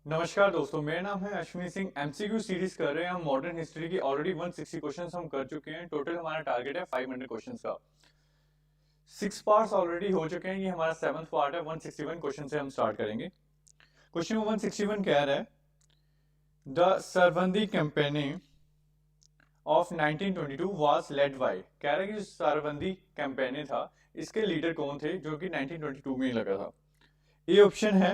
नमस्कार दोस्तों, मेरा नाम है अश्विनी सिंह। एमसीक्यू सीरीज कर रहे हैं हम मॉडर्न हिस्ट्री की। ऑलरेडी 160 क्वेश्चंस हम कर चुके हैं। टोटल हमारा टारगेट है 500 क्वेश्चंस का। 6 पार्ट्स ऑलरेडी हो चुके हैं, ये हमारा 7th पार्ट है। 161 क्वेश्चन से हम स्टार्ट करेंगे। क्वेश्चन 161 कह रहा है the Sarbandi campaign of 1922 was led by. कह रहा है कि जो सरबंदी कैंपेनी था, इसके लीडर कौन थे जो कि 1922 में ही लगा था। ए ऑप्शन है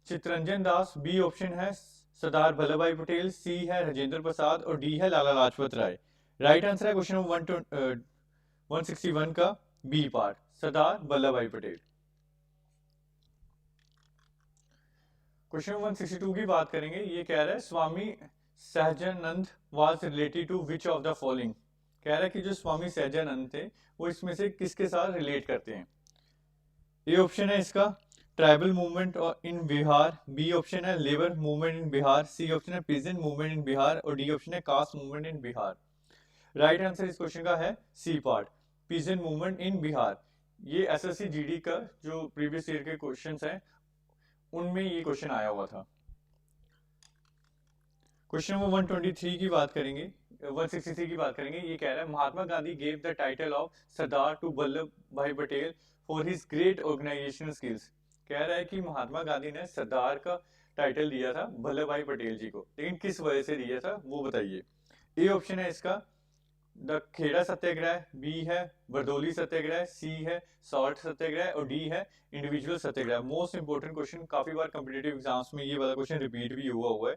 चित्तरंजन दास, बी ऑप्शन है सरदार वल्लभ भाई पटेल, सी है राजेंद्र प्रसाद और डी है लाला लाजपत राय। राइट आंसर है क्वेश्चन नंबर 161 का B part, Sardar Vallabh Bhai Patel. Question 162 की बात करेंगे। ये कह रहा है Swami Sahajanand was related to which of the following. कह रहा है कि जो स्वामी सहजानंद थे वो इसमें से किसके साथ रिलेट करते हैं। ए ऑप्शन है इसका tribal movement in Bihar, B option है labour movement in Bihar, C option है पीजेंट मूवमेंट इन बिहार और डी ऑप्शन है caste movement in Bihar. Right answer इस क्वेश्चन का है C part, peasant movement in Bihar. ये एसएससी जीडी का जो प्रीवियस ईयर के क्वेश्चंस हैं उनमें ये क्वेश्चन आया हुआ था। क्वेश्चन नंबर 123 की बात करेंगे, 163 की बात करेंगे। ये कह रहा है Mahatma Gandhi gave the title of Sardar to Vallabh Bhai Patel for his great organisational skills. कह रहा है कि महात्मा गांधी ने सरदार का टाइटल दिया था वल्लभ भाई पटेल जी को, लेकिन किस वजह से दिया था वो बताइए। ए ऑप्शन है इसका द खेड़ा सत्याग्रह, बी है बरदौली सत्याग्रह, सी है सॉल्ट सत्याग्रह और डी है इंडिविजुअल सत्याग्रह। मोस्ट इंपोर्टेंट क्वेश्चन, काफी बार कॉम्पिटेटिव एग्जाम्स में ये वाला क्वेश्चन रिपीट भी हुआ है।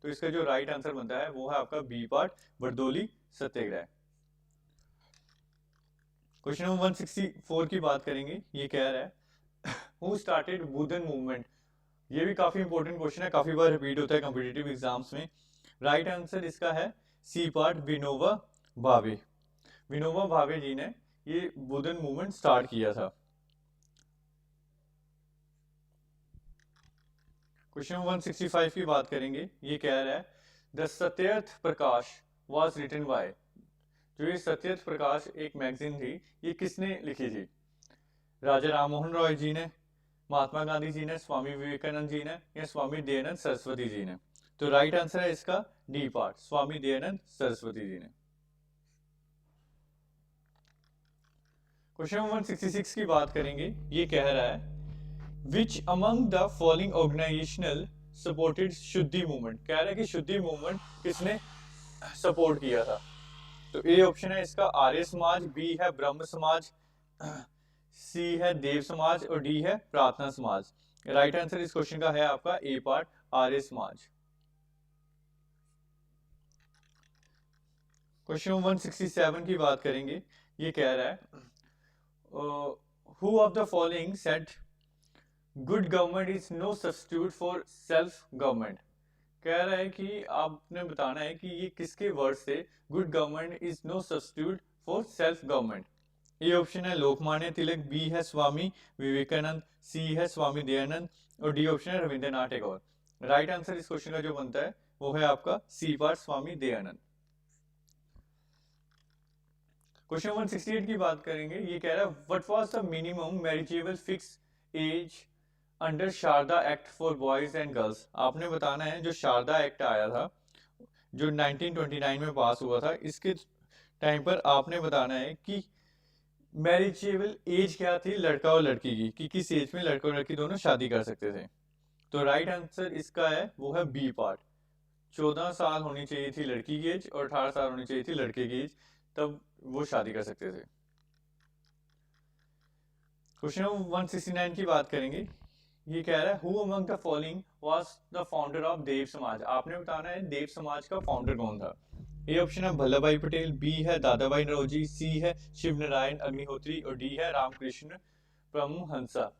तो इसका जो राइट आंसर बनता है वो है आपका बी पार्ट, बरदौली सत्याग्रह। क्वेश्चन नंबर 164 की बात करेंगे। ये कह रहा है हु स्टार्टेड बुधन मूवमेंट। ये भी काफी इंपॉर्टेंट क्वेश्चन है, काफी बार रिपीट होता है कॉम्पिटेटिव एग्जाम्स में। राइट आंसर इसका है सी पार्ट, विनोबा भावे। विनोबा भावे जी ने ये बुधन मूवमेंट स्टार्ट किया था। क्वेश्चन 165 की बात करेंगे। ये कह रहा है the Satyarth Prakash was written by. जो ये सत्यर्थ प्रकाश एक मैगजीन थी, ये किसने लिखी थी। राजा राम मोहन रॉय जी ने, महात्मा गांधी जी ने, स्वामी विवेकानंद जी ने या स्वामी दयानंद सरस्वती जी ने। तो राइट आंसर है इसका डी पार्ट, स्वामी दयानंद सरस्वती जी ने। क्वेश्चन 166 की बात करेंगे। ये कह रहा है which among the following organisational supported Shuddhi movement. कह रहा है कि शुद्धि मूवमेंट किसने सपोर्ट किया था। तो ए ऑप्शन है इसका आर्य समाज, बी है ब्रह्म समाज, सी है देव समाज और डी है प्रार्थना समाज। राइट आंसर इस क्वेश्चन का है आपका ए पार्ट, आर्य समाज। क्वेश्चन 167 की बात करेंगे। ये कह रहा है who of the following said good government is no substitute for self government. कह रहा है कि आपने बताना है कि ये किसके वर्ड से good government is no substitute for self government. A option है लोकमान्य तिलक, बी है स्वामी विवेकानंद, सी है स्वामी दयानंद और डी ऑप्शन है रविंद्रनाथ टैगोर। राइट आंसर इस क्वेश्चन का जो बनता है वो है आपका C part, Swami Dayanand. Question 168 की बात करेंगे। ये कह रहा है what was the minimum marriageable fix age under Sharda act for boys and girls. आपने बताना है जो शारदा एक्ट आया था जो 1929 में पास हुआ था, इसके टाइम पर आपने बताना है कि मैरिजेबल एज क्या थी लड़का और लड़की की, कि किस एज में लड़का और लड़की दोनों शादी कर सकते थे। तो राइट आंसर इसका है वो है बी पार्ट, 14 साल होनी चाहिए थी लड़की की एज और 18 साल होनी चाहिए थी लड़के की एज, तब वो शादी कर सकते थे। क्वेश्चन 169 की बात करेंगे। ये कह रहा है who among the following was the founder of Dev Samaj. आपने बताना है देव समाज का फाउंडर कौन था। ए ऑप्शन है वल्लभ भाई पटेल, बी है दादा भाई नौरोजी, सी है शिव नारायण अग्निहोत्री और डी है रामकृष्ण परमहंसा।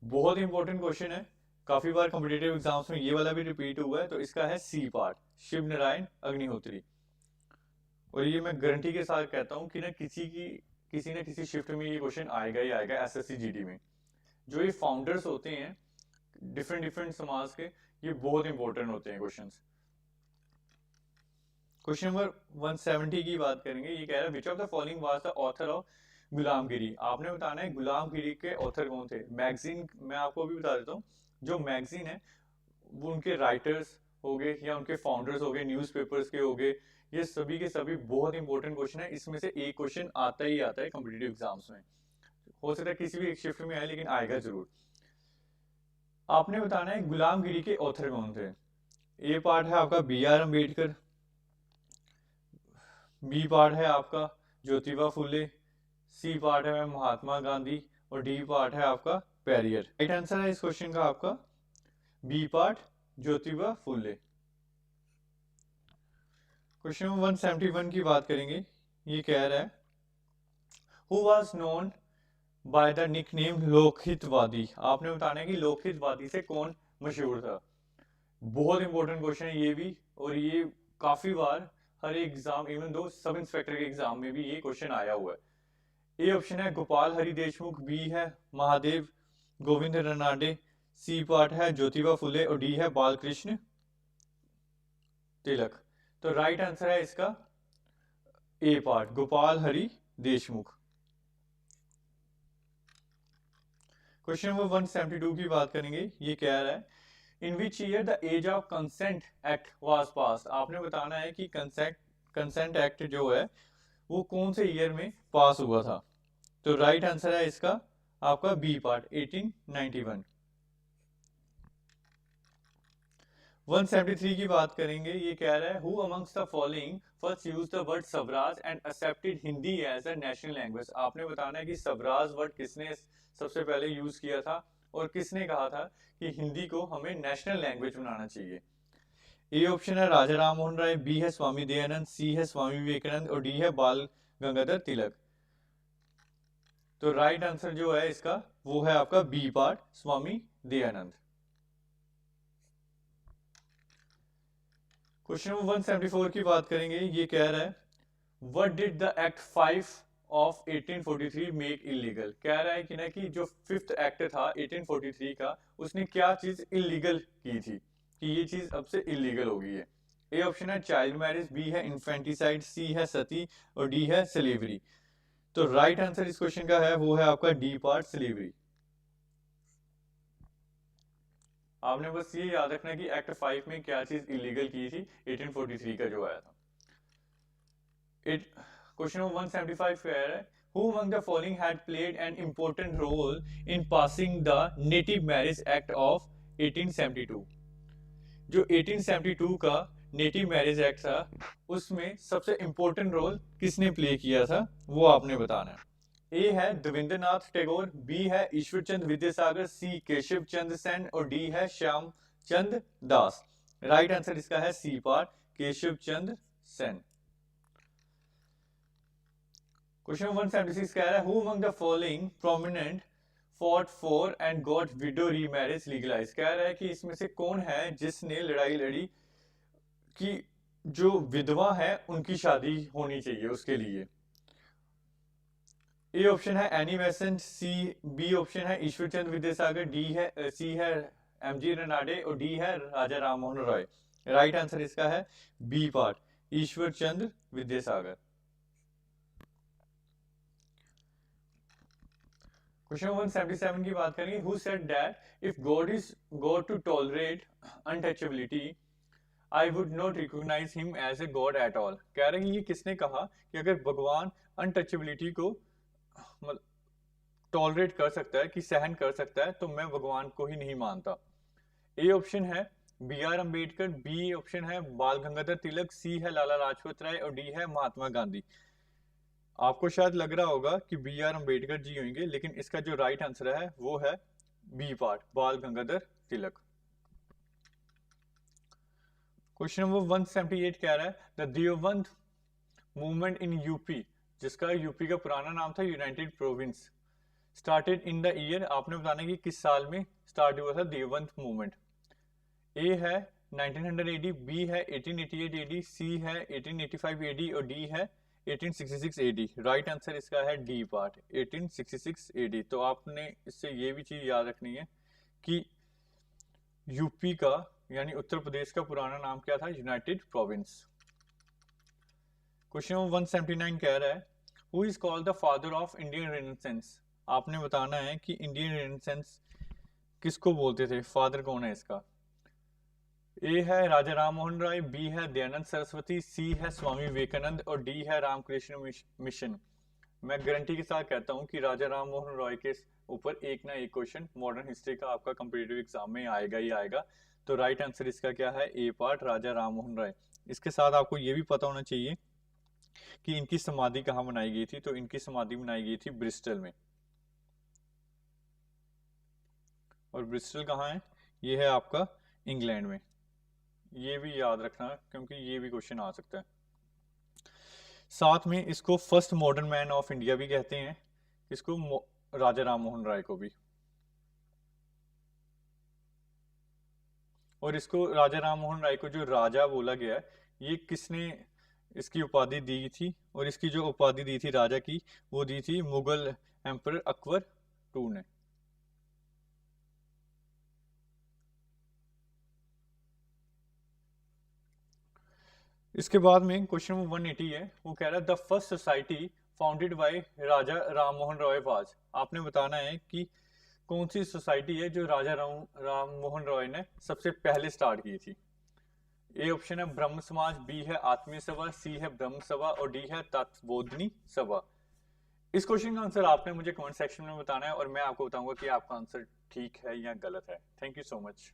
बहुत इंपॉर्टेंट क्वेश्चन है, काफी बार कॉम्पिटेटिव एग्जाम्स में ये वाला भी रिपीट हुआ है। तो इसका है सी पार्ट, शिव नारायण अग्निहोत्री। और ये मैं गारंटी के साथ कहता हूँ कि ना किसी न किसी शिफ्ट में ये क्वेश्चन आएगा ही आएगा एसएससी जीडी में। जो ये फाउंडर्स होते हैं डिफरेंट डिफरेंट समाज के, ये बहुत इंपॉर्टेंट होते हैं क्वेश्चंस। क्वेश्चन नंबर 170 की बात करेंगे। ये कह रहा है विच of the following was the author of गुलामगिरी। आपने बताना है गुलामगिरी के ऑथर कौन थे। मैगजीन मैं आपको अभी बता देता हूँ, जो मैगजीन है वो उनके राइटर्स हो गए या उनके फाउंडर्स हो गए, न्यूज़पेपर्स के हो गए, ये सभी के सभी बहुत इंपॉर्टेंट क्वेश्चन है। इसमें से एक क्वेश्चन आता ही आता है कॉम्पिटिटिव एग्जाम्स में, हो सकता है किसी भी एक शिफ्ट में आए लेकिन आएगा जरूर। आपने बताना है गुलामगिरी के ऑथर कौन थे। ए पार्ट है आपका B R Ambedkar, B part है आपका ज्योतिबा फुले, सी पार्ट है महात्मा गांधी और डी पार्ट है आपका पेरियर। राइट आंसर है इस क्वेश्चन का आपका B part Jyotiba Phule. Question number 171 की बात करेंगे। ये कह रहा है who was known by the nickname Lokhitwadi. आपने बताना है कि लोकहितवादी से कौन मशहूर था। बहुत इंपॉर्टेंट क्वेश्चन है ये भी, और ये काफी बार हर exam, even though sub inspector के एग्जाम में भी ये क्वेश्चन आया हुआ है। ए ऑप्शन है गोपाल हरि देशमुख, बी है महादेव गोविंद रनाडे, सी पार्ट है ज्योतिबा फुले और डी है बालकृष्ण तिलक। तो राइट आंसर है इसका A part Gopal Hari Deshmukh. Question number 172 की बात करेंगे। ये कह रहा है in which year the age of consent act was pass. आपने बताना है कि कंसेंट एक्ट जो है वो कौन से ईयर में पास हुआ था। तो राइट आंसर है इसका आपका बी पार्ट 1891। 173 की बात करेंगे। ये कह रहा है who amongs the following first use the word swaraj and accepted Hindi as a national language. आपने बताना है कि स्वराज वर्ड किसने सबसे पहले यूज किया था और किसने कहा था कि हिंदी को हमें नेशनल लैंग्वेज बनाना चाहिए। ए ऑप्शन है राजा राम मोहन राय, बी है स्वामी दयानंद, सी है स्वामी विवेकानंद और डी है बाल गंगाधर तिलक। तो राइट आंसर जो है इसका वो है आपका B part Swami Dayanand. Question number 174 की बात करेंगे। ये कह रहा है what did the act 5 of 1843 make illegal. कह रहा है कि ना कि जो फिफ्थ एक्ट था 1843 का, उसने क्या चीज इलीगल की थी कि ये चीज अब से इलीगल हो गई है। ए ऑप्शन है चाइल्ड मैरिज, बी है इन्फेंटिसाइड, सी है सती और डी है स्लेवरी। तो राइट आंसर इस क्वेश्चन का है वो है आपका डी पार्ट स्लेवरी। आपने बस ये याद रखना कि एक्ट 5 में क्या चीज इलीगल की थी 1843 का जो आया था। क्वेश्चन नंबर 175 कह रहा है who among the following had played an important role in passing the Native Marriage Act of 1872। जो 1872 का नेटिव मैरिज एक्ट था उसमें सबसे इंपॉर्टेंट रोल किसने प्ले किया था वो आपने बताना है। ए है देवेंद्र नाथ टैगोर, बी है ईश्वर चंद विद्यासागर, सी केशव चंद्र सेन और डी है श्याम चंद दास। राइट आंसर इसका है C part Keshav Chandra Sen. Question 176 कह रहा है who among the following prominent fought for and got widow remarriage legalise. कह रहा है कि इसमें से कौन है जिसने लड़ाई लड़ी कि जो विधवा है उनकी शादी होनी चाहिए उसके लिए। ए ऑप्शन है Annie Besant, C B option है ईश्वर चंद्र विद्यासागर, डी है सी है एमजी रनाडे और डी है राजा राम मोहन रॉय। राइट आंसर इसका है B part Ishwar Chandra Vidyasagar. Question 177 की बात करेंगे who said that if god is god to tolerate untouchability I would not recognise him as a god at all. कह रहे हैं ये किसने कहा कि अगर भगवान अनटचेबिलिटी को टॉलरेट कर सकता है कि सहन कर सकता है तो मैं भगवान को ही नहीं मानता। ए ऑप्शन है B R Ambedkar, B option है बाल गंगाधर तिलक, सी है लाला लाजपत राय और डी है महात्मा गांधी। आपको शायद लग रहा होगा कि बी आर अम्बेडकर जी होंगे लेकिन इसका जो राइट आंसर है वो है बी पार्ट बाल गंगाधर तिलक। क्वेश्चन नंबर 178 कह रहा है the Deoband movement in UP, जिसका यूपी का पुराना नाम था United province, started in the year. आपने बताना कि किस साल में स्टार्ट हुआ था देवबंद मूवमेंट। ए है 1900 एडी, बी है 1888 एडी, सी है 1885 एडी और डी है 1866 एडी। राइट आंसर इसका है डी पार्ट 1866 एडी। तो आपने इससे ये भी चीज याद रखनी है कि यूपी का यानी उत्तर प्रदेश का पुराना नाम क्या था यूनाइटेड प्रोविंस। क्वेश्चन 179 कह रहा है who is called the father of Indian renaissance. आपने बताना है कि इंडियन रेनेसेंस किसको बोलते थे, फादर कौन है इसका। ए है राजा राम मोहन राय, बी है दयानंद सरस्वती, सी है स्वामी विवेकानंद और डी है रामकृष्ण मिशन। मैं गारंटी के साथ कहता हूं कि राजा राम मोहन रॉय के ऊपर एक ना एक क्वेश्चन मॉडर्न हिस्ट्री का आपका कॉम्पिटिटिव एग्जाम में आएगा ही आएगा। तो राइट आंसर इसका क्या है, ए पार्ट, राजा राम मोहन राय। इसके साथ आपको ये भी पता होना चाहिए कि इनकी समाधि कहाँ बनाई गई थी। तो इनकी समाधि बनाई गई थी ब्रिस्टल में। और ब्रिस्टल कहाँ है, ये है आपका इंग्लैंड में। ये भी याद रखना क्योंकि ये भी क्वेश्चन आ सकता है। साथ में इसको first modern man of India भी कहते हैं, इसको राजा राम मोहन राय को भी। और इसको राजा राम मोहन राय को जो राजा बोला गया है, ये किसने इसकी उपाधि दी थी, और इसकी जो उपाधि दी थी राजा की, वो दी थी मुगल एम्पर अकबर टू ने। इसके बाद में क्वेश्चन नंबर 180 है, वो कह रहा है the first society founded by Raja Ram Mohan Roy was. आपने बताना है कि कौन सी सोसाइटी है जो राजा राम मोहन रॉय ने सबसे पहले स्टार्ट की थी। ए ऑप्शन है ब्रह्म समाज, बी है आत्मीय सभा, सी है ब्रह्म सभा और डी है तत्वबोधनी सभा। इस क्वेश्चन का आंसर आपने मुझे कमेंट सेक्शन में बताना है और मैं आपको बताऊंगा कि आपका आंसर ठीक है या गलत है। Thank you so much.